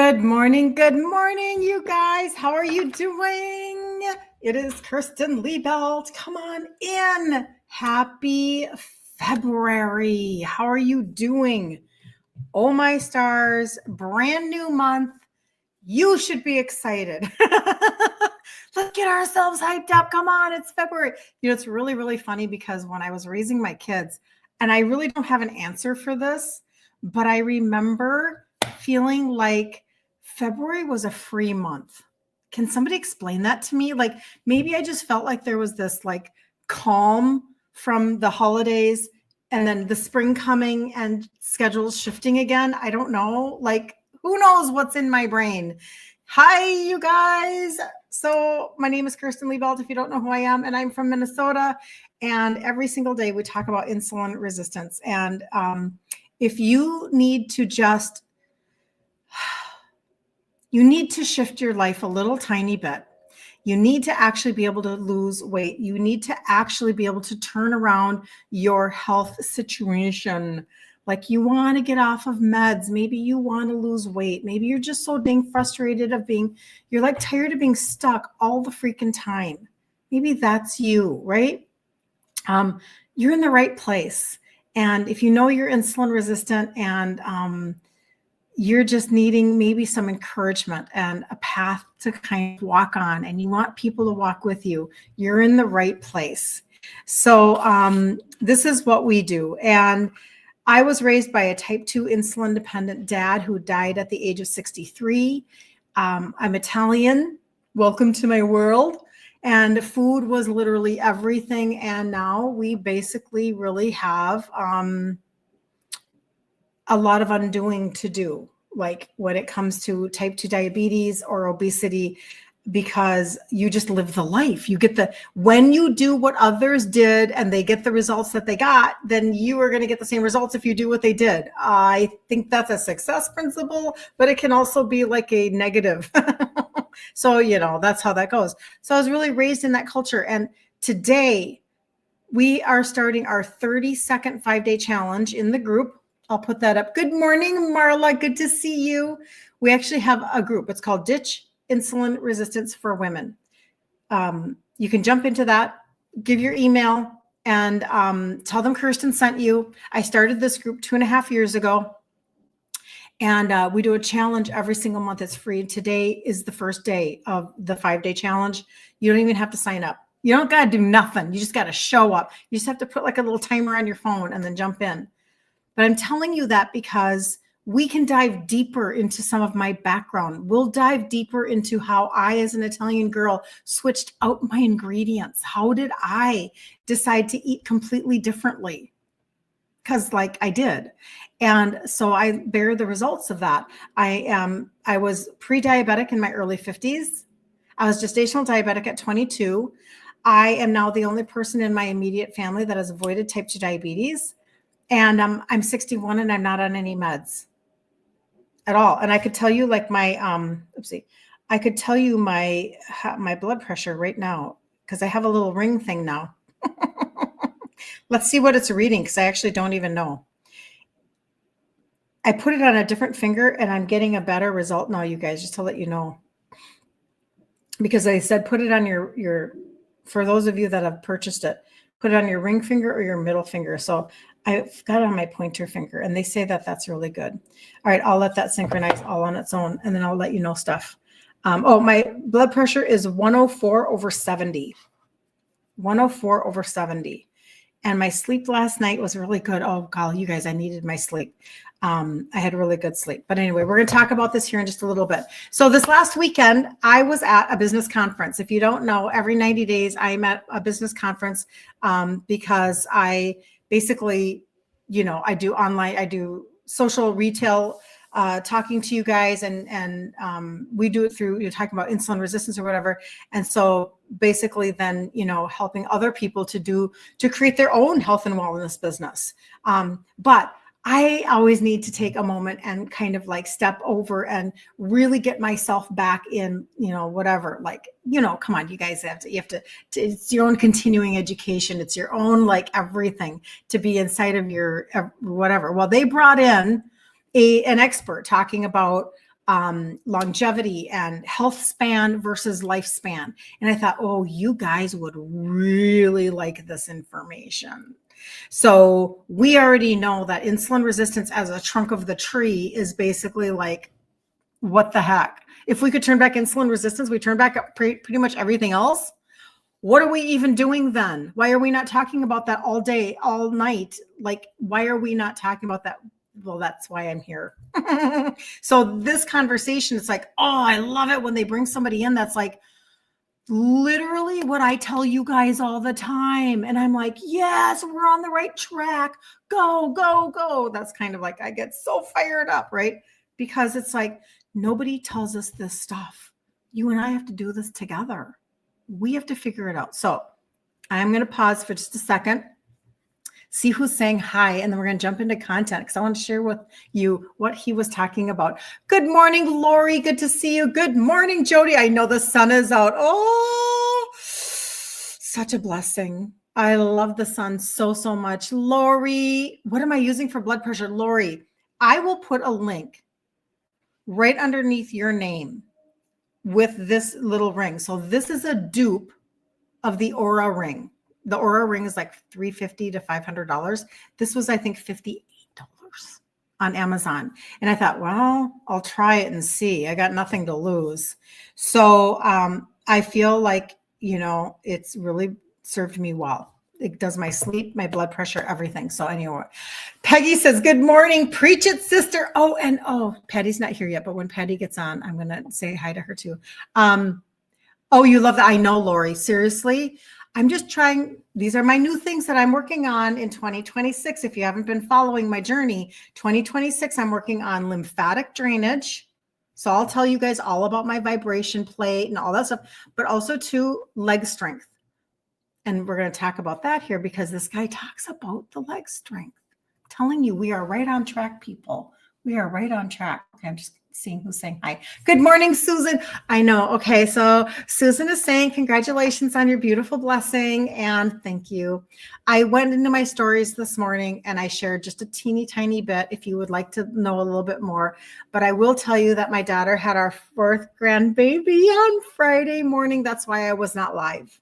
Good morning, you guys. How are you doing? It is Kirsten Liebelt. Come on in. Happy February. How are you doing? Oh my stars, brand new month. You should be excited. Let's get ourselves hyped up. Come on, it's February. It's really, really funny because when I was raising my kids, and I really don't have an answer for this, but I remember feeling like February was a free month. Can somebody explain that to me? Like maybe I just felt like there was this like calm from the holidays and then the spring coming and schedules shifting again. I don't know. Like who knows what's in my brain? Hi, you guys. So my name is Kirsten Liebelt, if you don't know who I am, and I'm from Minnesota. And every single day we talk about insulin resistance. And if you need to just, you need to shift your life a little tiny bit. You need to actually be able to lose weight. You need to actually be able to turn around your health situation. Like you want to get off of meds. Maybe you want to lose weight. Maybe you're just so dang frustrated of you're like tired of being stuck all the freaking time. Maybe that's you, right? You're in the right place. And if you know you're insulin resistant and you're just needing maybe some encouragement and a path to kind of walk on, and you want people to walk with you, you're in the right place. So this is what we do. And I was raised by a type 2 insulin dependent dad who died at the age of 63. I'm Italian. Welcome to my world. And food was literally everything. And now we basically really have a lot of undoing to do, like when it comes to type 2 diabetes or obesity, because you just live the life. You get when you do what others did and they get the results that they got, then you are going to get the same results if you do what they did. I think that's a success principle, but it can also be like a negative. So, that's how that goes. So I was really raised in that culture. And today we are starting our 30-second 5-day challenge in the group. I'll put that up. Good morning, Marla. Good to see you. We actually have a group. It's called Ditch Insulin Resistance for Women. You can jump into that, give your email, and tell them Kirsten sent you. I started this group 2.5 years ago, and we do a challenge every single month. It's free. Today is the first day of the 5-day challenge. You don't even have to sign up. You don't got to do nothing. You just got to show up. You just have to put like a little timer on your phone and then jump in. But I'm telling you that because we can dive deeper into some of my background. We'll dive deeper into how I, as an Italian girl, switched out my ingredients. How did I decide to eat completely differently? Because I did. And so I bear the results of that. I was pre-diabetic in my early 50s. I was gestational diabetic at 22. I am now the only person in my immediate family that has avoided type 2 diabetes. And I'm 61 and I'm not on any meds at all. And I could tell you I could tell you my blood pressure right now because I have a little ring thing now. Let's see what it's reading because I actually don't even know. I put it on a different finger and I'm getting a better result now, you guys, just to let you know. Because I said put it on your for those of you that have purchased it, put it on your ring finger or your middle finger. So I've got it on my pointer finger, and they say that that's really good. All right, I'll let that synchronize all on its own, and then I'll let you know stuff. My blood pressure is 104/70. 104/70. And my sleep last night was really good. Oh, golly, you guys, I needed my sleep. I had really good sleep. But anyway, we're going to talk about this here in just a little bit. So this last weekend, I was at a business conference. If you don't know, every 90 days, I'm at a business conference because I basically, I do online, I do social retail talking to you guys, and we do it through talking about insulin resistance or whatever. And so basically then, helping other people to create their own health and wellness business. But I always need to take a moment and kind of step over and really get myself back in, whatever, come on, you guys you have to, it's your own continuing education. It's your own, everything to be inside of your whatever. Well, they brought in an expert talking about longevity and health span versus lifespan. And I thought, oh, you guys would really like this information. So we already know that insulin resistance as a trunk of the tree is basically like, what the heck? If we could turn back insulin resistance, we turn back pretty much everything else. What are we even doing then? Why are we not talking about that all day, all night? Like, why are we not talking about that? Well, that's why I'm here. So this conversation, it's like, oh, I love it when they bring somebody in that's like, literally what I tell you guys all the time. And I'm like, yes, we're on the right track. Go, go, go. That's kind of like, I get so fired up, right? Because it's like, nobody tells us this stuff. You and I have to do this together. We have to figure it out. So I'm going to pause for just a second, see who's saying hi, and then we're going to jump into content because I want to share with you what he was talking about. Good morning, Lori. Good to see you. Good morning, Jody. I know the sun is out. Oh, such a blessing. I love the sun so, so much. Lori, what am I using for blood pressure? Lori, I will put a link right underneath your name with this little ring. So this is a dupe of the Aura ring. The Aura ring is like $350 to $500. This was, I think, $58 on Amazon. And I thought, well, I'll try it and see. I got nothing to lose. So I feel like, it's really served me well. It does my sleep, my blood pressure, everything. So anyway, Peggy says, good morning. Preach it, sister. Oh, Patty's not here yet, but when Patty gets on, I'm going to say hi to her too. Oh, you love that. I know, Lori. Seriously. I'm just trying. These are my new things that I'm working on in 2026. If you haven't been following my journey, 2026, I'm working on lymphatic drainage. So I'll tell you guys all about my vibration plate and all that stuff, but also too, leg strength. And we're going to talk about that here because this guy talks about the leg strength. I'm telling you, we are right on track, people. We are right on track. Okay, I'm just seeing who's saying hi. Good morning, Susan. I know. Okay, so Susan is saying congratulations on your beautiful blessing and thank you. I went into my stories this morning and I shared just a teeny tiny bit if you would like to know a little bit more. But I will tell you that my daughter had our fourth grandbaby on Friday morning. That's why I was not live.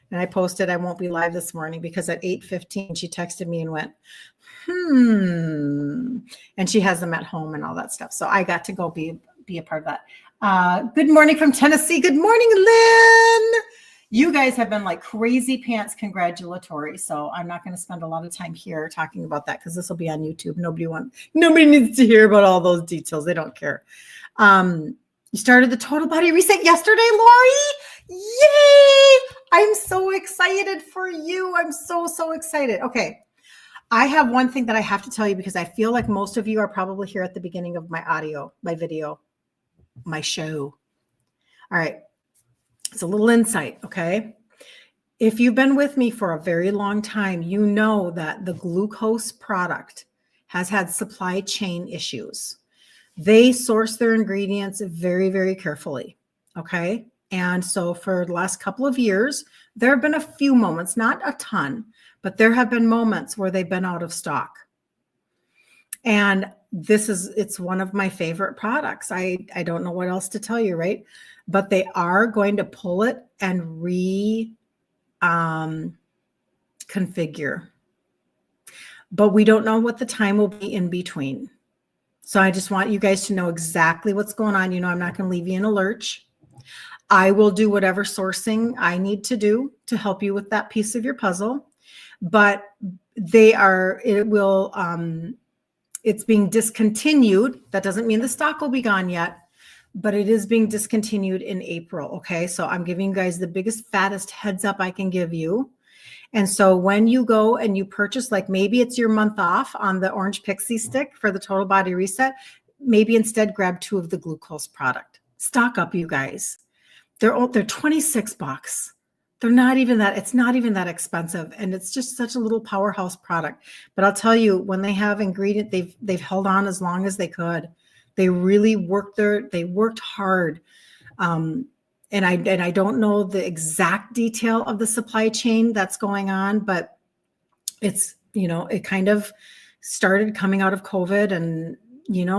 And I posted, I won't be live this morning because at 8:15, she texted me and went, and she has them at home and all that stuff. So I got to go be a part of that. Good morning from Tennessee. Good morning, Lynn. You guys have been like crazy pants congratulatory. So I'm not going to spend a lot of time here talking about that because this will be on YouTube. Nobody needs to hear about all those details. They don't care. You started the total body reset yesterday, Lori. Yay! I'm so excited for you. I'm so, so excited. Okay. I have one thing that I have to tell you because I feel like most of you are probably here at the beginning of my audio, my video, my show. All right. It's a little insight. Okay. If you've been with me for a very long time, you know that the glucose product has had supply chain issues. They source their ingredients very, very carefully. Okay. And so for the last couple of years, there have been a few moments, not a ton, but there have been moments where they've been out of stock. And it's one of my favorite products. I don't know what else to tell you, right? But they are going to pull it and configure. But we don't know what the time will be in between. So I just want you guys to know exactly what's going on. I'm not going to leave you in a lurch. I will do whatever sourcing I need to do to help you with that piece of your puzzle. But it's being discontinued. That doesn't mean the stock will be gone yet, but it is being discontinued in April. Okay. So I'm giving you guys the biggest, fattest heads up I can give you. And so when you go and you purchase, like maybe it's your month off on the orange pixie stick for the total body reset, maybe instead grab 2 of the glucose product. Stock up, you guys. They're $26. They're not even that. It's not even that expensive. And it's just such a little powerhouse product. But I'll tell you, when they have ingredient, they've held on as long as they could. They really worked hard. And I don't know the exact detail of the supply chain that's going on, but it's, it kind of started coming out of COVID and,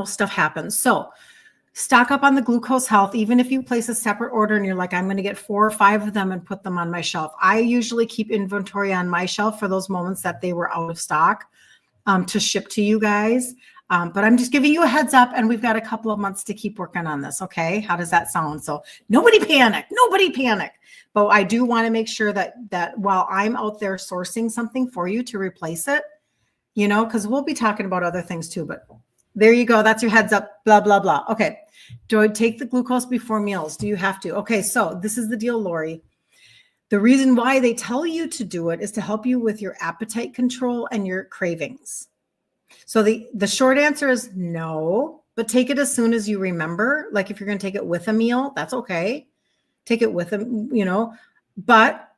stuff happens. So stock up on the glucose health, even if you place a separate order and you're like, I'm going to get 4 or 5 of them and put them on my shelf. I usually keep inventory on my shelf for those moments that they were out of stock to ship to you guys. But I'm just giving you a heads up, and we've got a couple of months to keep working on this. Okay. How does that sound? So nobody panic. But I do want to make sure that while I'm out there sourcing something for you to replace it, because we'll be talking about other things too, but there you go. That's your heads up, blah, blah, blah. Okay. Do I take the glucose before meals? Do you have to? Okay. So this is the deal, Lori. The reason why they tell you to do it is to help you with your appetite control and your cravings. So the short answer is no, but take it as soon as you remember. Like if you're going to take it with a meal, that's okay. Take it with them, but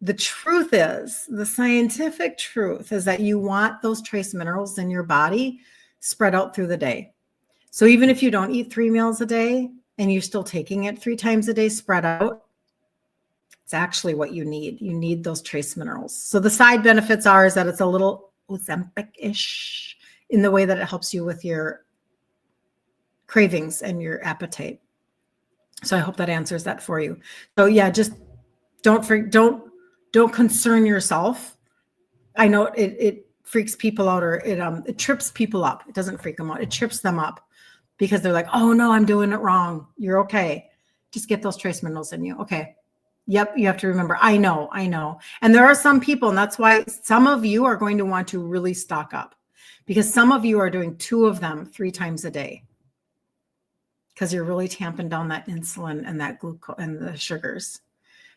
the truth is, the scientific truth is that you want those trace minerals in your body spread out through the day. So even if you don't eat 3 meals a day and you're still taking it 3 times a day spread out, it's actually what you need. You need those trace minerals. So the side benefits is that it's a little Ozempic-ish in the way that it helps you with your cravings and your appetite. So I hope that answers that for you. So yeah, just don't concern yourself. I know it freaks people out, or it trips people up. It doesn't freak them out. It trips them up because they're like, oh no, I'm doing it wrong. You're okay. Just get those trace minerals in you. Okay. Yep. You have to remember. I know. And there are some people, and that's why some of you are going to want to really stock up, because some of you are doing 2 of them 3 times a day because you're really tamping down that insulin and that glucose and the sugars.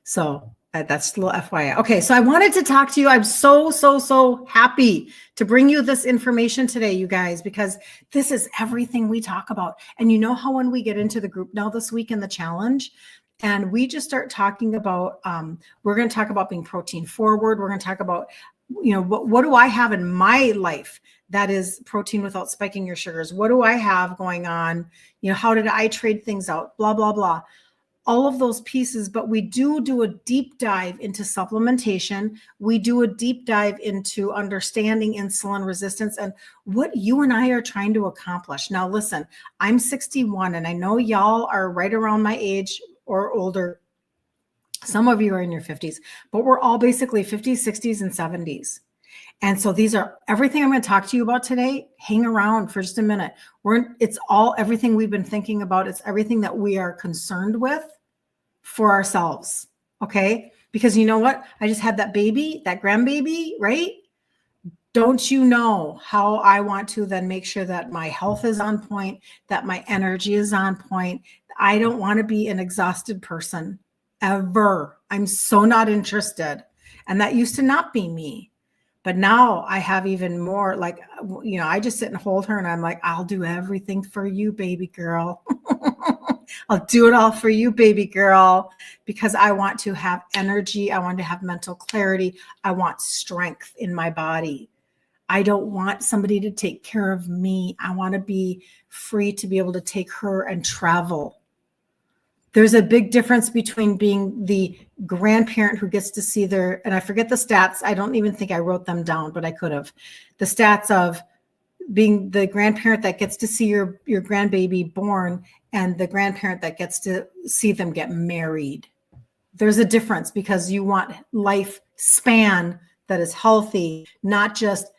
So that's a little FYI. Okay. So I wanted to talk to you. I'm so happy to bring you this information today, you guys, because this is everything we talk about. And you know how when we get into the group now this week in the challenge, and we just start talking about, we're going to talk about being protein forward. We're going to talk about, what do I have in my life that is protein without spiking your sugars? What do I have going on? How did I trade things out? Blah, blah, blah. All of those pieces, but we do a deep dive into supplementation. We do a deep dive into understanding insulin resistance and what you and I are trying to accomplish. Now, listen, I'm 61 and I know y'all are right around my age or older. Some of you are in your 50s, but we're all basically 50s, 60s, and 70s. And so these are everything I'm going to talk to you about today. Hang around for just a minute. It's all everything we've been thinking about. It's everything that we are concerned with for ourselves. Okay. Because you know what? I just had that baby, that grandbaby, right? Don't you know how I want to then make sure that my health is on point, that my energy is on point. I don't want to be an exhausted person ever. I'm so not interested. And that used to not be me. But now I have even more, like, I just sit and hold her and I'm like, I'll do everything for you, baby girl. I'll do it all for you, baby girl, because I want to have energy. I want to have mental clarity. I want strength in my body. I don't want somebody to take care of me. I want to be free to be able to take her and travel. There's a big difference between being the grandparent who gets to see and I forget the stats. I don't even think I wrote them down, but I could have. The stats of being the grandparent that gets to see your grandbaby born and the grandparent that gets to see them get married. There's a difference because you want lifespan that is healthy, not just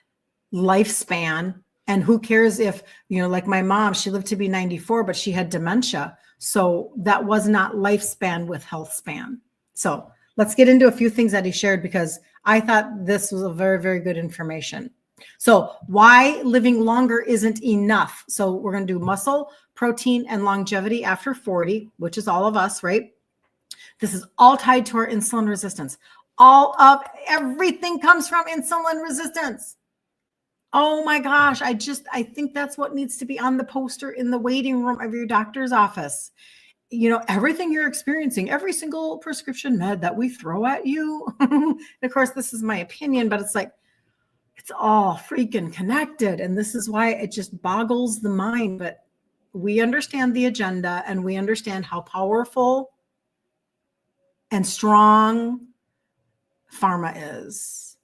lifespan. And who cares if, like my mom, she lived to be 94, but she had dementia. So that was not lifespan with health span. So let's get into a few things that he shared because I thought this was a very, very good information. So why living longer isn't enough. So we're going to do muscle, protein, and longevity after 40, which is all of us, right? This is all tied to our insulin resistance. Everything comes from insulin resistance. Oh my gosh. I think that's what needs to be on the poster in the waiting room of your doctor's office. Everything you're experiencing, every single prescription med that we throw at you. Of course, this is my opinion, but it's like, it's all freaking connected. And this is why it just boggles the mind. But we understand the agenda and we understand how powerful and strong pharma is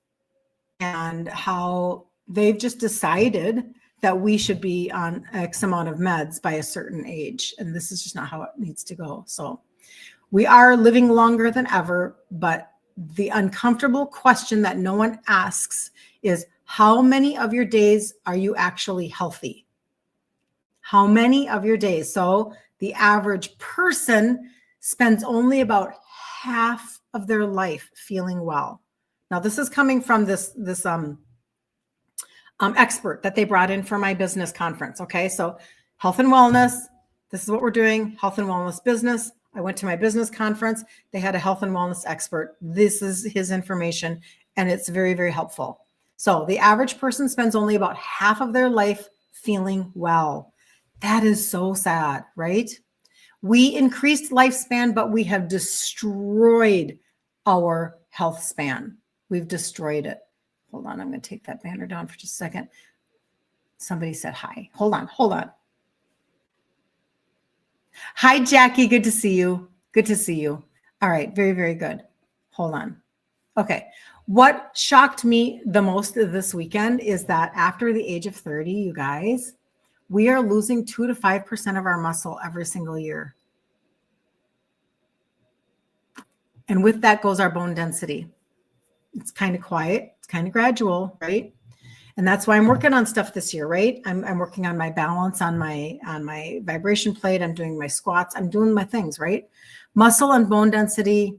and how they've just decided that we should be on X amount of meds by a certain age. And this is just not how it needs to go. So we are living longer than ever, but the uncomfortable question that no one asks is, how many of your days are you actually healthy? How many of your days? So the average person spends only about half of their life feeling well. Now, this is coming from this expert that they brought in for my business conference. Okay, so health and wellness. This is what we're doing. Health and wellness business. I went to my business conference. They had a health and wellness expert. This is his information, and it's very, very helpful. So the average person spends only about half of their life feeling well. That is so sad, right? We increased lifespan, but we have destroyed our health span. We've destroyed it. Hold on, I'm going to take that banner down for just a second. Somebody said hi. Hold on. Hi, Jackie. Good to see you. Good to see you. All right. Very, very good. Hold on. Okay. What shocked me the most this weekend is that after the age of 30, you guys, we are losing 2 to 5% of our muscle every single year. And with that goes our bone density. It's kind of quiet. It's kind of gradual, right? And that's why I'm working on stuff this year, right? I'm working on my balance on my vibration plate. I'm doing my squats. I'm doing my things, right? Muscle and bone density,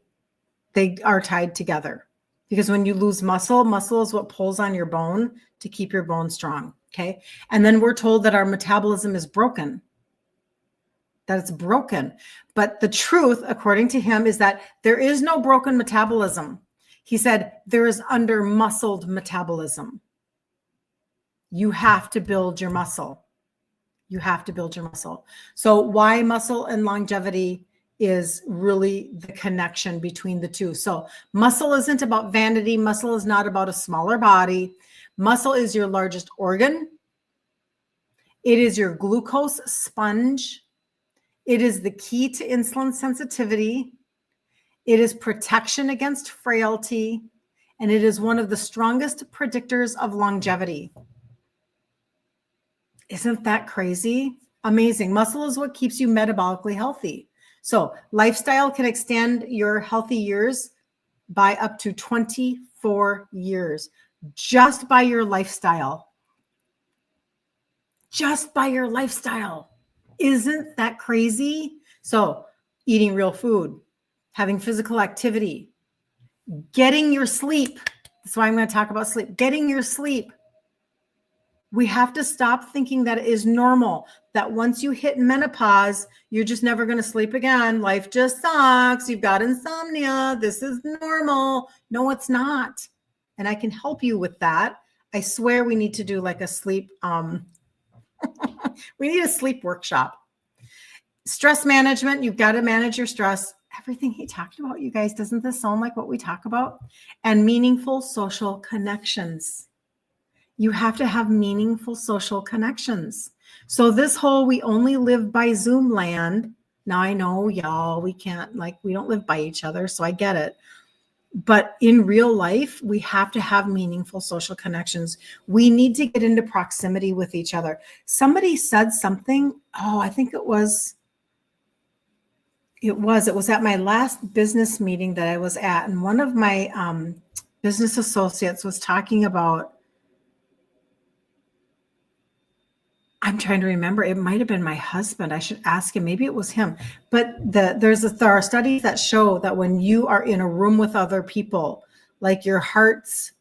they are tied together, because when you lose muscle is what pulls on your bone to keep your bone strong. Okay. And then we're told that our metabolism is broken, that it's broken. But the truth, according to him, is that there is no broken metabolism. He said there is under-muscled metabolism. You have to build your muscle. You have to build your muscle. So why muscle and longevity is really the connection between the two. So muscle isn't about vanity. Muscle is not about a smaller body. Muscle is your largest organ. It is your glucose sponge. It is the key to insulin sensitivity. It is protection against frailty. And it is one of the strongest predictors of longevity. Isn't that crazy? Amazing. Muscle is what keeps you metabolically healthy. So lifestyle can extend your healthy years by up to 24 years, just by your lifestyle. Just by your lifestyle. Isn't that crazy? So eating real food, having physical activity, getting your sleep. That's why I'm going to talk about sleep. Getting your sleep. We have to stop thinking that it is normal, that once you hit menopause, you're just never going to sleep again. Life just sucks. You've got insomnia. This is normal. No, it's not. And I can help you with that. I swear we need to do like a sleep, we need a sleep workshop. Stress management. You've got to manage your stress. Everything he talked about, you guys, doesn't this sound like what we talk about? And meaningful social connections. You have to have meaningful social connections. So this whole, we only live by Zoom land. Now I know y'all, we don't live by each other. So I get it. But in real life, we have to have meaningful social connections. We need to get into proximity with each other. Somebody said something. Oh, I think it was at my last business meeting that I was at. And one of my business associates was talking about, I'm trying to remember. It might have been my husband. I should ask him. Maybe it was him. But there are studies that show that when you are in a room with other people, like your heartbeats.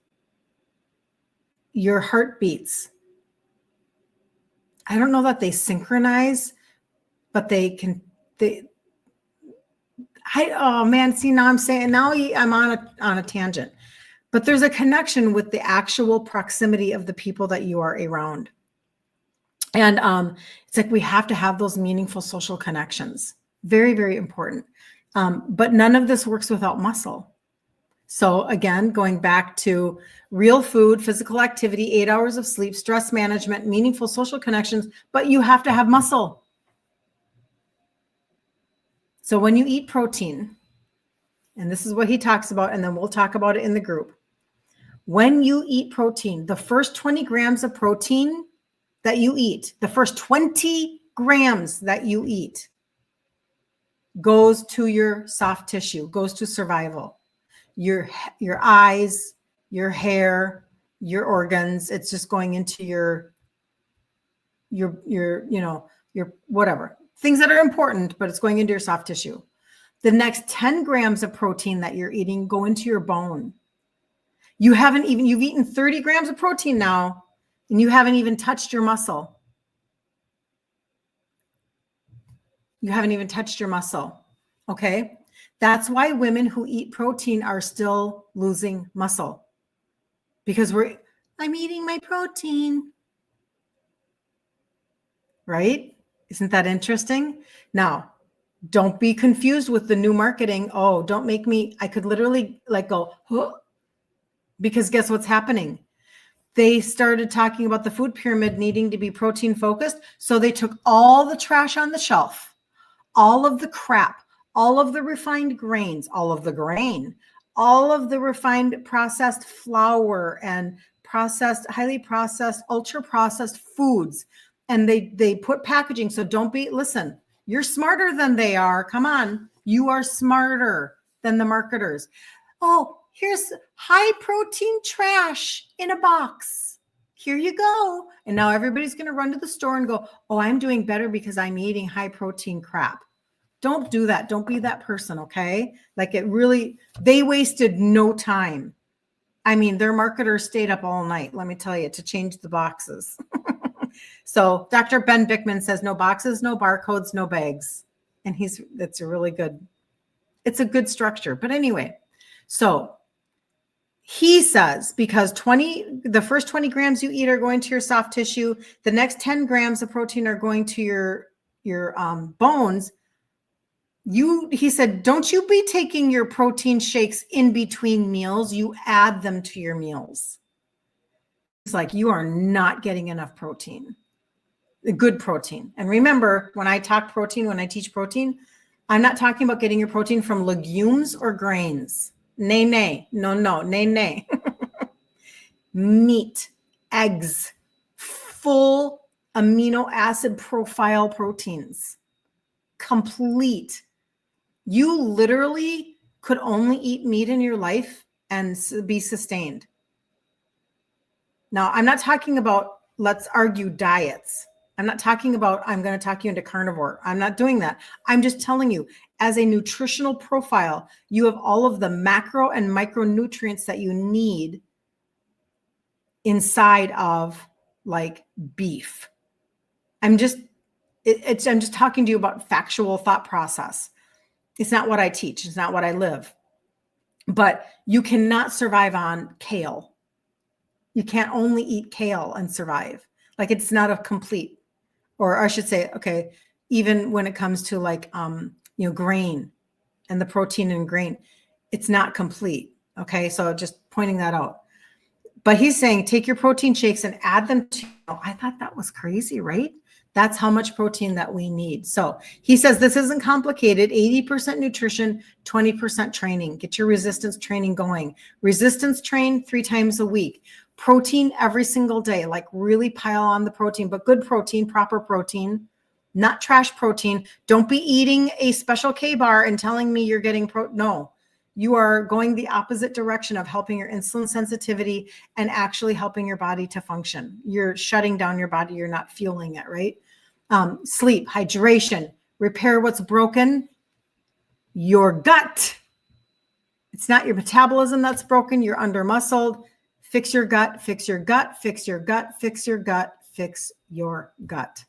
I don't know that they synchronize, but oh man, see, now I'm on a tangent. But there's a connection with the actual proximity of the people that you are around. And it's like we have to have those meaningful social connections. Very, very important. But none of this works without muscle. So again, going back to real food, physical activity, 8 hours of sleep, stress management, meaningful social connections, but you have to have muscle. So when you eat protein, and this is what he talks about, and then we'll talk about it in the group. When you eat protein, the first 20 grams of protein that you eat, the first 20 grams that you eat goes to your soft tissue, goes to survival. Your eyes, your hair, your organs, it's just going into your whatever. Things that are important, but it's going into your soft tissue. The next 10 grams of protein that you're eating go into your bone. You've eaten 30 grams of protein now, and you haven't even touched your muscle. You haven't even touched your muscle. Okay. That's why women who eat protein are still losing muscle, because I'm eating my protein. Right? Isn't that interesting? Now, don't be confused with the new marketing. Oh, don't make me, I could literally go, huh? Because guess what's happening? They started talking about the food pyramid needing to be protein focused. So they took all the trash on the shelf, all of the crap, all of the refined grains, all of the grain, all of the refined processed flour and highly processed, ultra processed foods. And they put packaging. So listen, you're smarter than they are. Come on. You are smarter than the marketers. Oh, here's high protein trash in a box. Here you go. And now everybody's going to run to the store and go, oh, I'm doing better because I'm eating high protein crap. Don't do that. Don't be that person. Okay. They wasted no time. I mean, their marketers stayed up all night, let me tell you, to change the boxes. So Dr. Ben Bickman says no boxes, no barcodes, no bags. And it's a good structure. But anyway, so he says, because the first 20 grams you eat are going to your soft tissue. The next 10 grams of protein are going to your bones. He said, don't you be taking your protein shakes in between meals. You add them to your meals. It's like, you are not getting enough protein, good protein. And remember, when I teach protein, I'm not talking about getting your protein from legumes or grains. Nay. No. Nay. Meat, eggs, full amino acid profile proteins, complete. You literally could only eat meat in your life and be sustained. Now, I'm not talking about, let's argue diets. I'm not talking about, I'm going to talk you into carnivore. I'm not doing that. I'm just telling you, as a nutritional profile, you have all of the macro and micronutrients that you need inside of beef. I'm just talking to you about factual thought process. It's not what I teach. It's not what I live. But you cannot survive on kale. You can't only eat kale and survive. It's not a complete, or I should say, okay, even when it comes to grain and the protein in grain, it's not complete. Okay. So just pointing that out. But he's saying, take your protein shakes and add them to, I thought that was crazy, right? That's how much protein that we need. So he says, this isn't complicated. 80% nutrition, 20% training. Get your resistance training going. Resistance train 3 times a week. Protein every single day, really pile on the protein, but good protein, proper protein, not trash protein. Don't be eating a special K bar and telling me you're getting no, you are going the opposite direction of helping your insulin sensitivity and actually helping your body to function. You're shutting down your body. You're not fueling it, right? Sleep, hydration, repair what's broken. Your gut. It's not your metabolism that's broken. You're under muscled. Fix your gut, fix your gut, fix your gut, fix your gut, fix your gut.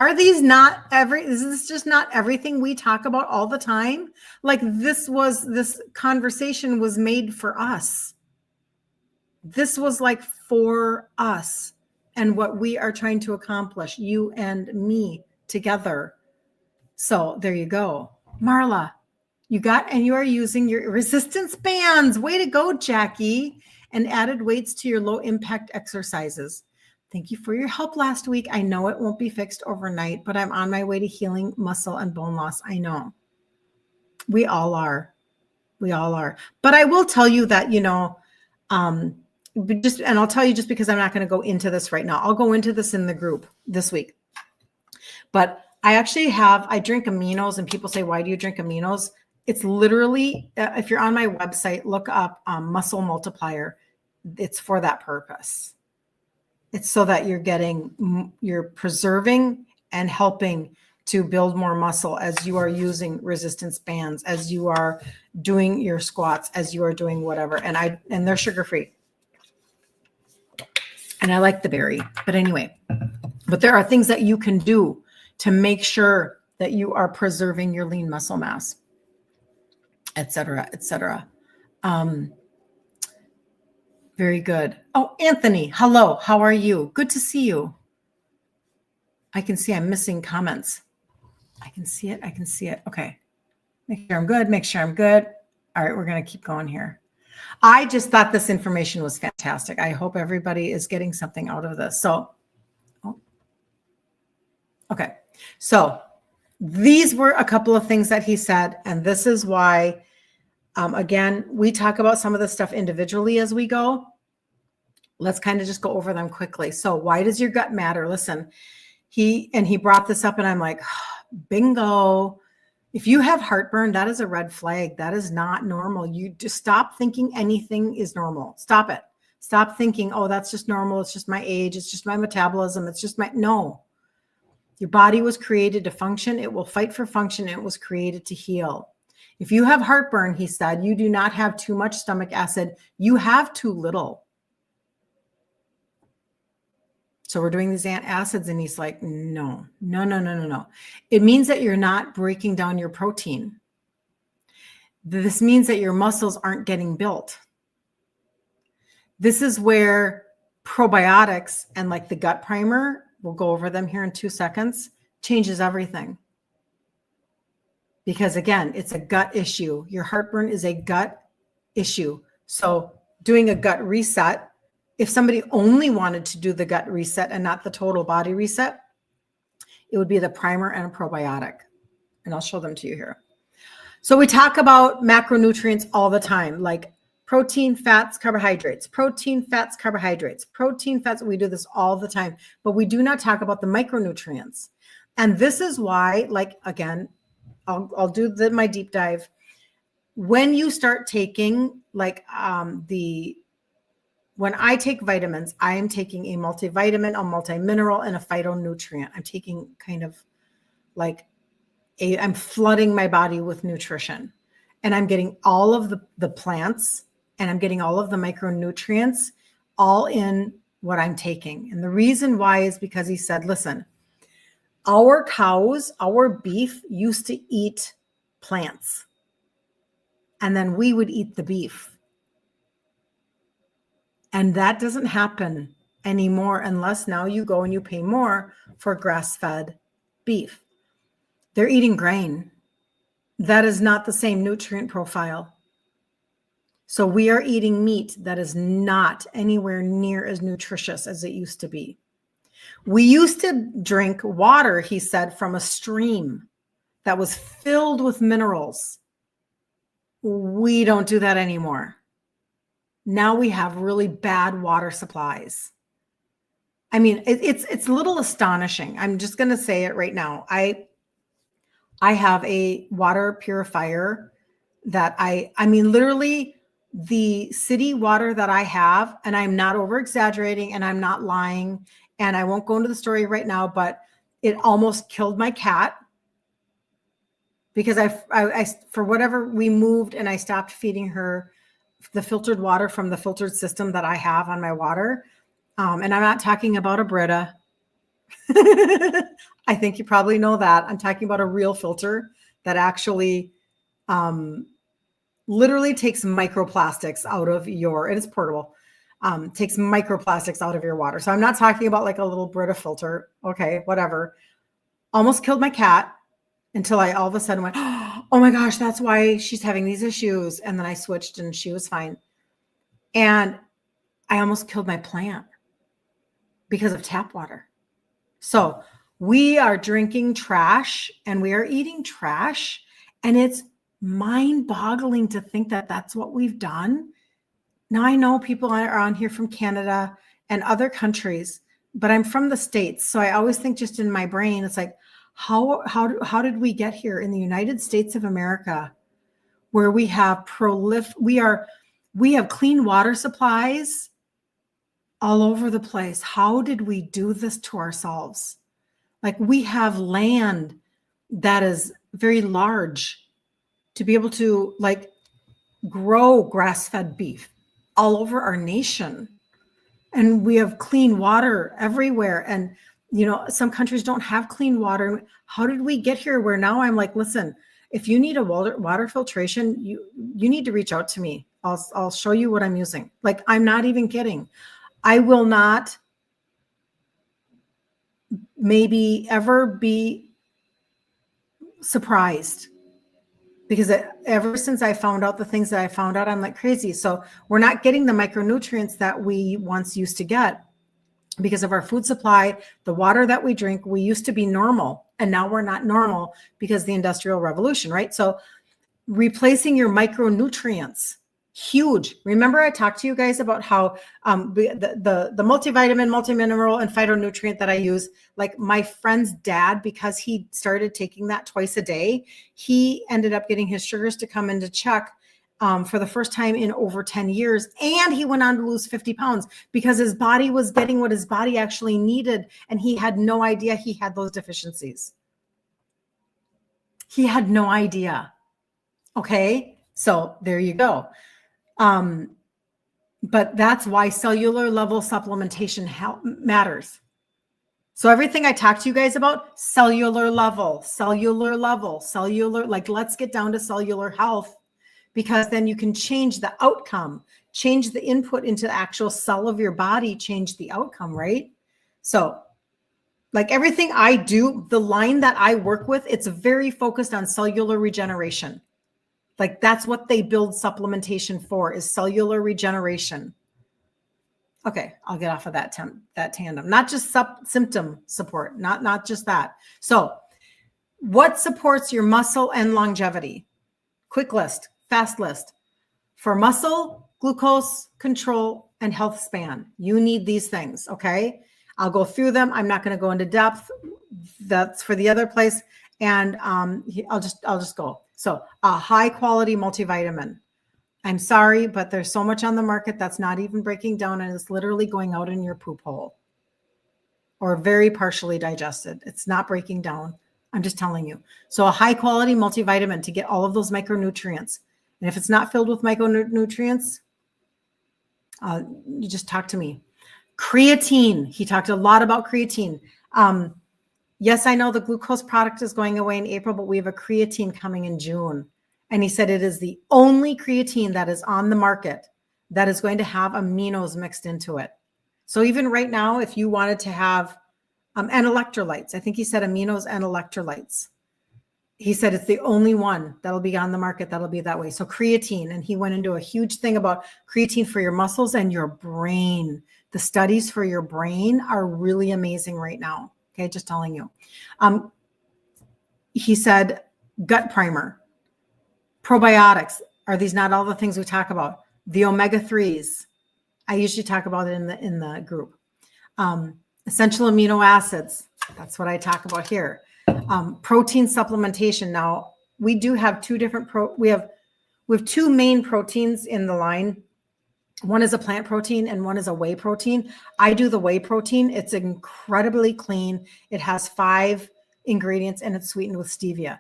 Are these is this just not everything we talk about all the time? This conversation was made for us. This was for us and what we are trying to accomplish, you and me together. So there you go. Marla, you are using your resistance bands. Way to go, Jackie. And added weights to your low impact exercises. Thank you for your help last week. I know it won't be fixed overnight, but I'm on my way to healing muscle and bone loss. I know. We all are. But I will tell you that, and I'll tell you just because I'm not going to go into this right now. I'll go into this in the group this week. But I drink aminos, and people say, why do you drink aminos? It's literally, if you're on my website, look up muscle multiplier. It's for that purpose. It's so that you're preserving and helping to build more muscle as you are using resistance bands, as you are doing your squats, as you are doing whatever. And they're sugar-free. And I like the berry, but anyway, but there are things that you can do to make sure that you are preserving your lean muscle mass, et cetera, et cetera. Very good. Oh, Anthony, hello. How are you? Good to see you. I can see I'm missing comments. I can see it. Okay. Make sure I'm good. All right, we're going to keep going here. I just thought this information was fantastic. I hope everybody is getting something out of this. Okay. So these were a couple of things that he said, and this is why, again, we talk about some of this stuff individually as we go. Let's kind of just go over them quickly. So why does your gut matter? Listen, he brought this up, and I'm like, bingo. If you have heartburn, that is a red flag. That is not normal. You just stop thinking anything is normal. Stop it. Stop thinking, oh, that's just normal. It's just my age. It's just my metabolism. It's just no. Your body was created to function. It will fight for function. It was created to heal. If you have heartburn, he said, you do not have too much stomach acid. You have too little. So we're doing these antacids, and he's like, no. It means that you're not breaking down your protein. This means that your muscles aren't getting built. This is where probiotics and like the gut primer, we'll go over them here in 2 seconds, changes everything. Because again, it's a gut issue. Your heartburn is a gut issue. So doing a gut reset, if somebody only wanted to do the gut reset and not the total body reset, it would be the primer and a probiotic. And I'll show them to you here. So we talk about macronutrients all the time, like protein, fats, carbohydrates, protein, fats, carbohydrates, protein, fats. We do this all the time, but we do not talk about the micronutrients. And this is why, like, again, I'll do my deep dive. When you start taking like when I take vitamins, I am taking a multivitamin, a multimineral, and a phytonutrient. I'm taking kind of like I'm flooding my body with nutrition, and I'm getting all of the plants, and I'm getting all of the micronutrients all in what I'm taking. And the reason why is because he said, listen, our cows, our beef used to eat plants, and then we would eat the beef. And that doesn't happen anymore unless now you go and you pay more for grass-fed beef. They're eating grain. That is not the same nutrient profile. So we are eating meat that is not anywhere near as nutritious as it used to be. We used to drink water, he said, from a stream that was filled with minerals. We don't do that anymore. Now we have really bad water supplies. I mean, it's a little astonishing. I'm just going to say it right now. I have a water purifier that I mean, literally the city water that I have, and I'm not over exaggerating and I'm not lying, and I won't go into the story right now, but it almost killed my cat because I for whatever, we moved and I stopped feeding her the filtered water from the filtered system that I have on my water. And I'm not talking about a Brita. I think you probably know that. I'm talking about a real filter that actually literally takes microplastics out of and it's portable, takes microplastics out of your water. So I'm not talking about like a little Brita filter. Okay, whatever. Almost killed my cat until I all of a sudden went, oh my gosh, that's why she's having these issues. And then I switched and she was fine. And I almost killed my plant because of tap water. So we are drinking trash and we are eating trash. And it's mind-boggling to think that that's what we've done. Now I know people are on here from Canada and other countries, but I'm from the States. So I always think just in my brain, it's like, how did we get here in the United States of America where we have we have clean water supplies all over the place? How did we do this to ourselves? Like, we have land that is very large to be able to like grow grass-fed beef all over our nation. And we have clean water everywhere. And, some countries don't have clean water. How did we get here where now I'm like, listen, if you need a water filtration, you need to reach out to me. I'll show you what I'm using. Like, I'm not even kidding. I will not maybe ever be surprised, because ever since I found out the things that I found out, I'm like crazy. So we're not getting the micronutrients that we once used to get because of our food supply, the water that we drink. We used to be normal, and now we're not normal because of the Industrial Revolution, right? So replacing your micronutrients, huge. Remember I talked to you guys about how the multivitamin, multimineral, and phytonutrient that I use, like my friend's dad, because he started taking that twice a day, he ended up getting his sugars to come into check for the first time in over 10 years. And he went on to lose 50 pounds because his body was getting what his body actually needed. And he had no idea he had those deficiencies. He had no idea. Okay. So there you go. But that's why cellular level supplementation matters. So everything I talked to you guys about, cellular level, like let's get down to cellular health, because then you can change the outcome, change the input into the actual cell of your body, change the outcome, right? So like everything I do, the line that I work with, it's very focused on cellular regeneration. Like that's what they build supplementation for, is cellular regeneration. Okay, I'll get off of that tandem. Not just symptom support, not just that. So what supports your muscle and longevity? Quick list, fast list. For muscle, glucose control, and health span, you need these things, okay? I'll go through them. I'm not going to go into depth. That's for the other place. And I'll just go. So a high quality multivitamin. I'm sorry, but there's so much on the market that's not even breaking down, and it's literally going out in your poop hole or very partially digested. It's not breaking down. I'm just telling you. So a high quality multivitamin to get all of those micronutrients. And if it's not filled with micronutrients, you just talk to me. Creatine. He talked a lot about creatine. Yes, I know the glucose product is going away in April, but we have a creatine coming in June. And he said it is the only creatine that is on the market that is going to have aminos mixed into it. So even right now, if you wanted to have, and electrolytes, I think he said aminos and electrolytes. He said it's the only one that'll be on the market that'll be that way. So creatine, and he went into a huge thing about creatine for your muscles and your brain. The studies for your brain are really amazing right now. Okay, just telling you. He said gut primer. Probiotics. Are these not all the things we talk about? The omega-3s. I usually talk about it in the group. Essential amino acids. That's what I talk about here. Protein supplementation. Now, we do have two different we have two main proteins in the line. One is a plant protein and one is a whey protein. I do the whey protein. It's incredibly clean. It has 5 ingredients and it's sweetened with stevia.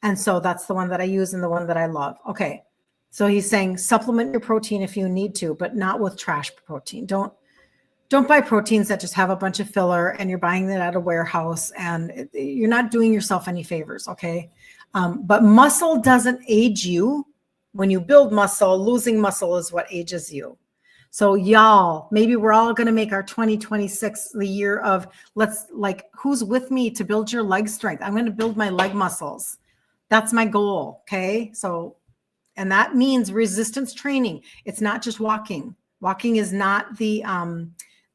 And so that's the one that I use and the one that I love. Okay. So he's saying supplement your protein if you need to, but not with trash protein. Don't buy proteins that just have a bunch of filler and you're buying it at a warehouse, and you're not doing yourself any favors. Okay. But muscle doesn't age you. When you build muscle, losing muscle is what ages you. So y'all, maybe we're all going to make our 2026 the year of who's with me to build your leg strength? I'm going to build my leg muscles. That's my goal. Okay. So, and that means resistance training. It's not just walking. Walking is not the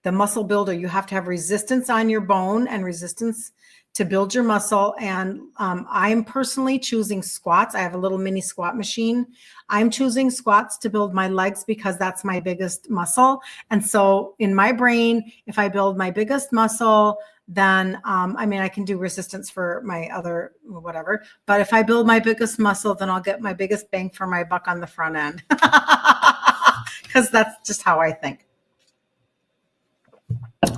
muscle builder. You have to have resistance on your bone and resistance to build your muscle. And I'm personally choosing squats. I have a little mini squat machine. I'm choosing squats to build my legs because that's my biggest muscle. And so in my brain, if I build my biggest muscle, then I can do resistance for my other whatever. But if I build my biggest muscle, then I'll get my biggest bang for my buck on the front end. Because that's just how I think.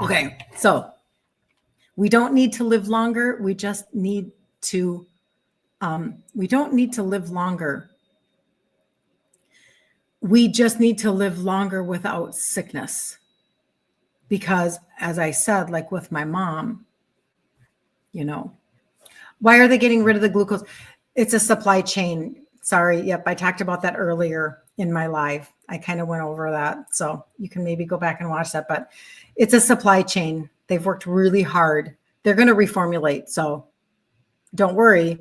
Okay, so we don't need to live longer. We just need to, we don't need to live longer. We just need to live longer without sickness. Because as I said, like with my mom, why are they getting rid of the glucose? It's a supply chain. Sorry. Yep. I talked about that earlier in my live. I kind of went over that. So you can maybe go back and watch that, but it's a supply chain. They've worked really hard. They're going to reformulate. So don't worry.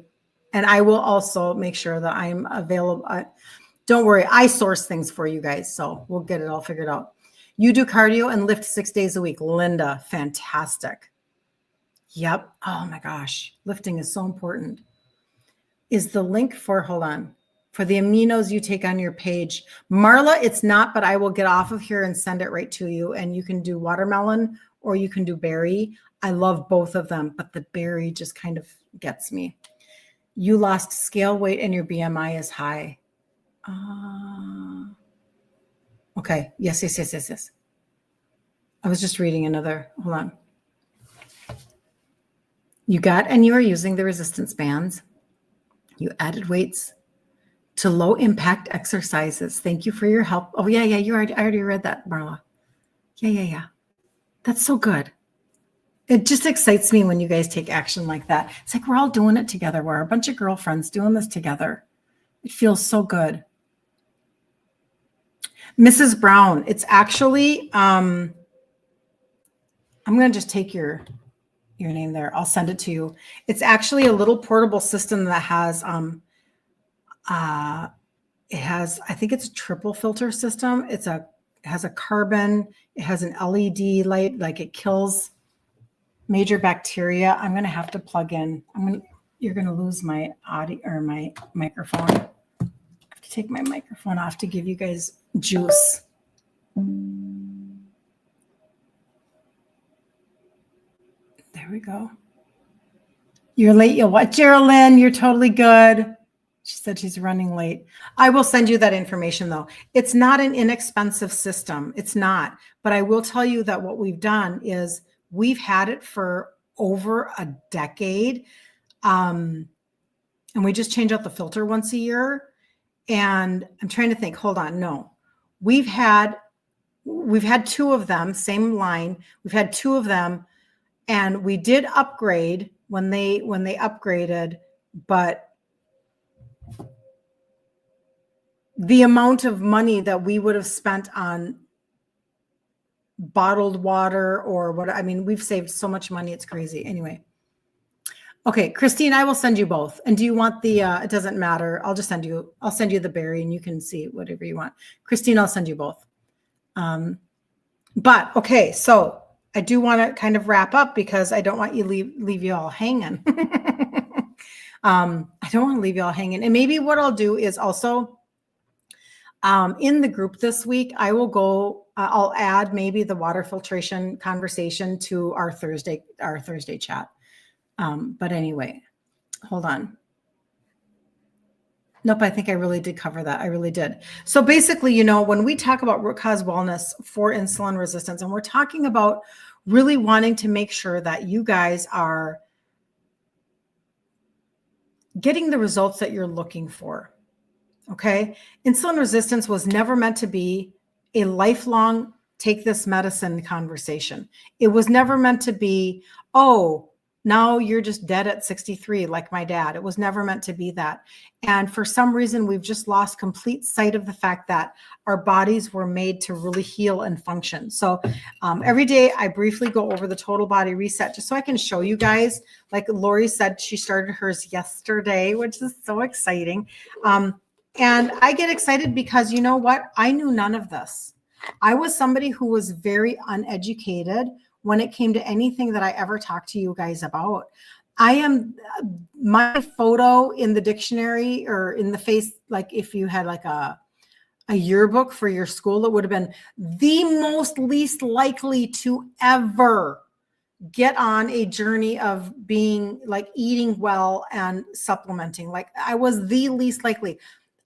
And I will also make sure that I'm available. Don't worry. I source things for you guys. So we'll get it all figured out. You do cardio and lift 6 days a week. Linda, fantastic. Yep. Oh my gosh. Lifting is so important. Is the link for the aminos you take on your page? Marla, it's not, but I will get off of here and send it right to you. And you can do watermelon or you can do berry. I love both of them, but the berry just kind of gets me. You lost scale weight and your BMI is high. Okay. Yes. I was just reading another. Hold on. You are using the resistance bands. You added weights to low impact exercises. Thank you for your help. Oh yeah. I already read that, Marla. Yeah. That's so good. It just excites me when you guys take action like that. It's like we're all doing it together. We're a bunch of girlfriends doing this together. It feels so good. Mrs. Brown, it's actually, I'm going to just take your name there. I'll send it to you. It's actually a little portable system that has, I think it's a triple filter system. It has a carbon, it has an LED light, like it kills major bacteria. I'm going to have to plug in. You're going to lose my audio or my microphone. I have to take my microphone off to give you guys juice. There we go. You're late. You'll what? Geraldine, you're totally good. She said she's running late. I will send you that information though. It's not an inexpensive system. It's not. But I will tell you that what we've done is we've had it for over a decade. And we just change out the filter once a year. And I'm trying to think, hold on. No, we've had 2 of them, same line. We've had 2 of them. And we did upgrade when they upgraded, but the amount of money that we would have spent on bottled water or what, we've saved so much money. It's crazy. Anyway. Okay, Christine, I will send you both. And do you want it doesn't matter. I'll send you the berry and you can see whatever you want. Christine, I'll send you both. But okay, so I do want to kind of wrap up because I don't want you leave you all hanging. I don't want to leave you all hanging. And maybe what I'll do is also in the group this week, I will go, I'll add maybe the water filtration conversation to our Thursday chat. But anyway, hold on. Nope, I think I really did cover that. I really did. So basically, when we talk about root cause wellness for insulin resistance, and we're talking about really wanting to make sure that you guys are getting the results that you're looking for. Okay. Insulin resistance was never meant to be a lifelong take this medicine conversation. It was never meant to be, oh, now you're just dead at 63, like my dad. It was never meant to be that. And for some reason, we've just lost complete sight of the fact that our bodies were made to really heal and function. So every day I briefly go over the total body reset, just so I can show you guys, like Lori said, she started hers yesterday, which is so exciting. And I get excited because you know what? I knew none of this. I was somebody who was very uneducated when it came to anything that I ever talked to you guys about. I am my photo in the dictionary or in the face, like if you had like a yearbook for your school, it would have been the most least likely to ever get on a journey of being like eating well and supplementing. Like I was the least likely.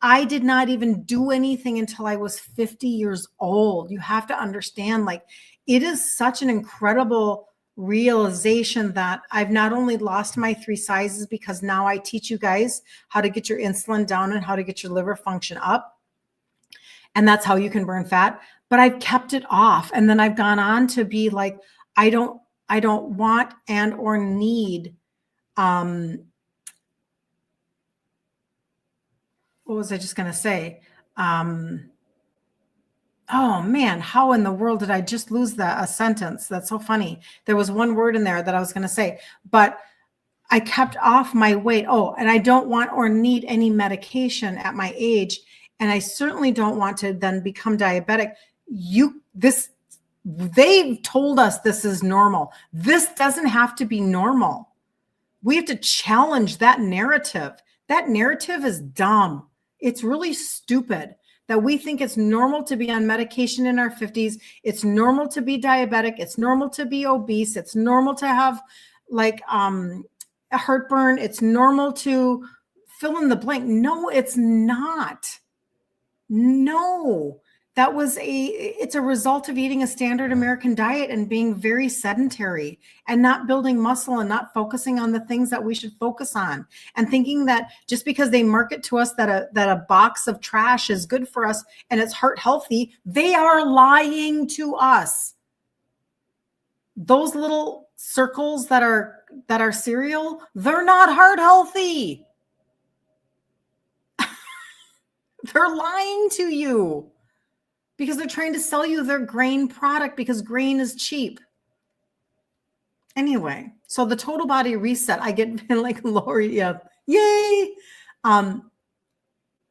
I did not even do anything until I was 50 years old. You have to understand, like, it is such an incredible realization that I've not only lost my 3 sizes because now I teach you guys how to get your insulin down and how to get your liver function up. And that's how you can burn fat, but I've kept it off. And then I've gone on to be like, I don't want and or need, what was I just going to say? Oh man, how in the world did I just lose a sentence? That's so funny. There was one word in there that I was going to say, but I kept off my weight. Oh, and I don't want or need any medication at my age. And I certainly don't want to then become diabetic. They've told us this is normal. This doesn't have to be normal. We have to challenge that narrative. That narrative is dumb. It's really stupid that we think it's normal to be on medication in our 50s. It's normal to be diabetic. It's normal to be obese. It's normal to have like a heartburn. It's normal to fill in the blank. No, it's not. No, it's a result of eating a standard American diet and being very sedentary and not building muscle and not focusing on the things that we should focus on, and thinking that just because they market to us that a box of trash is good for us and it's heart healthy, they are lying to us. Those little circles that are cereal, they're not heart healthy. They're lying to you because they're trying to sell you their grain product because grain is cheap. Anyway, so the total body reset, I get like Lori, yeah, yay.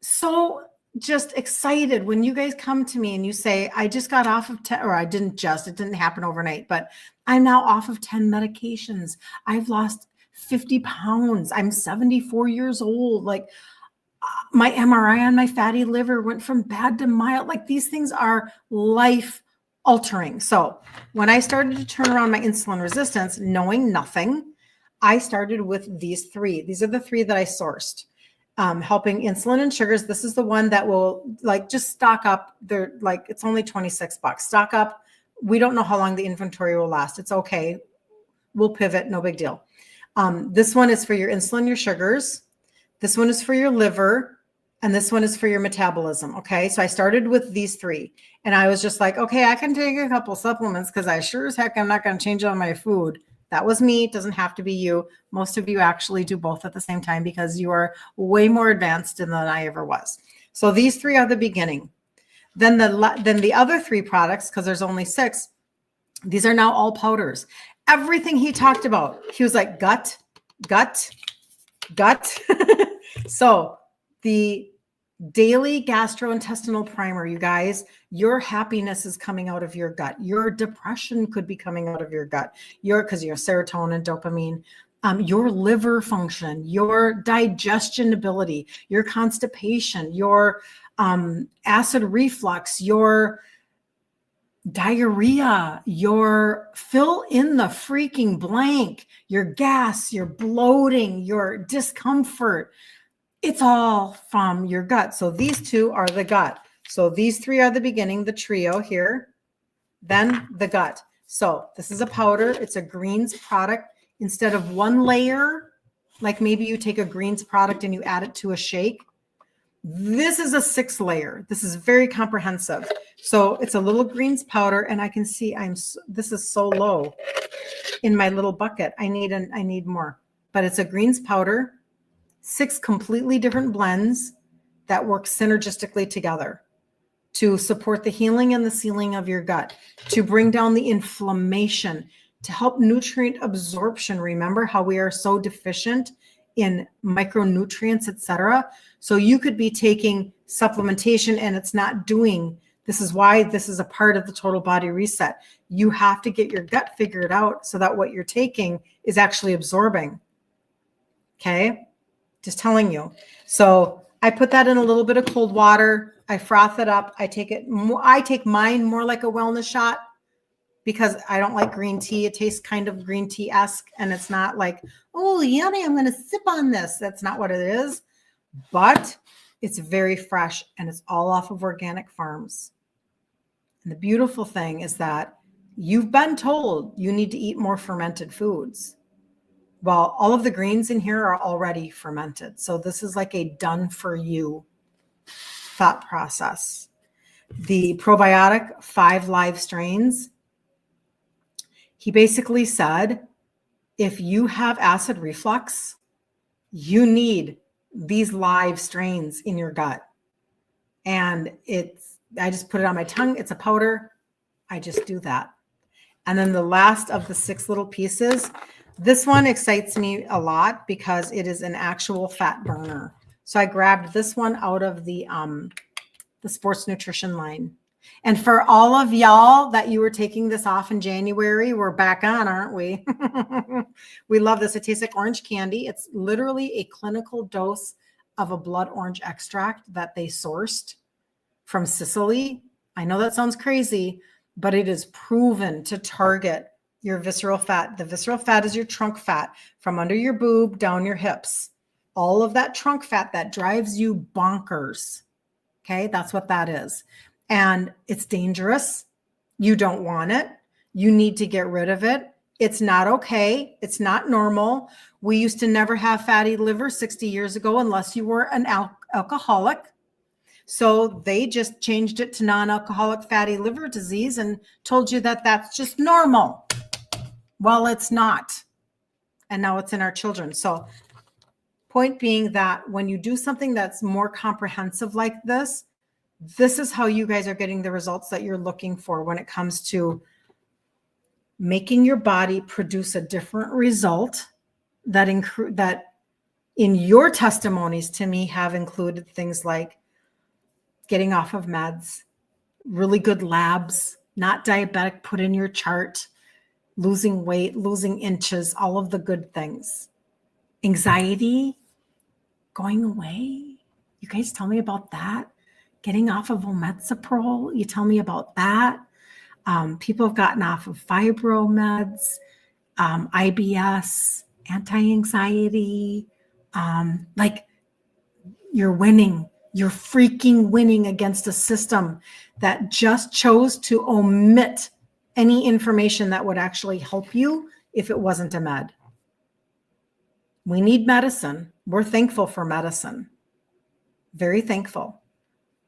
So just excited when you guys come to me and you say, I just got off of 10, or it didn't happen overnight, but I'm now off of 10 medications. I've lost 50 pounds. I'm 74 years old. Like, my MRI on my fatty liver went from bad to mild. Like, these things are life altering. So when I started to turn around my insulin resistance, knowing nothing, I started with these 3. These are the 3 that I sourced. Helping insulin and sugars. This is the one that will like just stock up. They're like, it's only $26. Stock up. We don't know how long the inventory will last. It's okay. We'll pivot. No big deal. This one is for your insulin, your sugars. This one is for your liver, and this one is for your metabolism. Okay. So I started with these 3, and I was just like, okay, I can take a couple supplements because I sure as heck, I'm not going to change on my food. That was me. It doesn't have to be you. Most of you actually do both at the same time because you are way more advanced than I ever was. So these 3 are the beginning. Then the other 3 products, because there's only 6, these are now all powders. Everything he talked about, he was like, gut. So the daily gastrointestinal primer, you guys, your happiness is coming out of your gut. Your depression could be coming out of your gut. Because your serotonin, dopamine, your liver function, your digestion ability, your constipation, your acid reflux, your diarrhea, your fill in the freaking blank, your gas, your bloating, your discomfort. It's all from your gut. So these 2 are the gut. So these 3 are the beginning, the trio here, then the gut. So this is a powder. It's a greens product. Instead of 1 layer, like maybe you take a greens product and you add it to a shake, this is a 6 layer. This is very comprehensive. So it's a little greens powder, and I can see this is so low in my little bucket. I need more, but it's a greens powder, 6 completely different blends that work synergistically together to support the healing and the sealing of your gut, to bring down the inflammation, to help nutrient absorption. Remember how we are so deficient in micronutrients, etc. So you could be taking supplementation and it's not doing. This is why this is a part of the total body reset. You have to get your gut figured out so that what you're taking is actually absorbing. Okay. Just telling you. So I put that in a little bit of cold water. I froth it up. I take mine more like a wellness shot because I don't like green tea. It tastes kind of green tea-esque, and it's not like, oh, yummy, I'm going to sip on this. That's not what it is, but it's very fresh and it's all off of organic farms. And the beautiful thing is that you've been told you need to eat more fermented foods. Well, all of the greens in here are already fermented. So this is like a done for you thought process. The probiotic 5 live strains, he basically said, if you have acid reflux, you need these live strains in your gut. And I just put it on my tongue. It's a powder. I just do that. And then the last of the 6 little pieces, this one excites me a lot because it is an actual fat burner. So I grabbed this one out of the sports nutrition line. And for all of y'all that you were taking this off in January, we're back on, aren't we? We love this. It tastes like orange candy. It's literally a clinical dose of a blood orange extract that they sourced from Sicily. I know that sounds crazy, but it is proven to target your visceral fat. The visceral fat is your trunk fat from under your boob down your hips. All of that trunk fat that drives you bonkers. Okay, that's what that is. And it's dangerous. You don't want it. You need to get rid of it. It's not okay. It's not normal. We used to never have fatty liver 60 years ago unless you were an alcoholic. So they just changed it to non-alcoholic fatty liver disease and told you that that's just normal. Well, it's not. And now it's in our children. So point being that when you do something that's more comprehensive like this is how you guys are getting the results that you're looking for when it comes to making your body produce a different result that in your testimonies to me have included things like getting off of meds, really good labs, not diabetic, put in your chart, losing weight, losing inches, all of the good things. Anxiety going away. You guys tell me about that. Getting off of omeprazole, you tell me about that. People have gotten off of fibro meds, IBS, anti-anxiety. Like you're winning. You're freaking winning against a system that just chose to omit any information that would actually help you if it wasn't a med. We need medicine. We're thankful for medicine. Very thankful.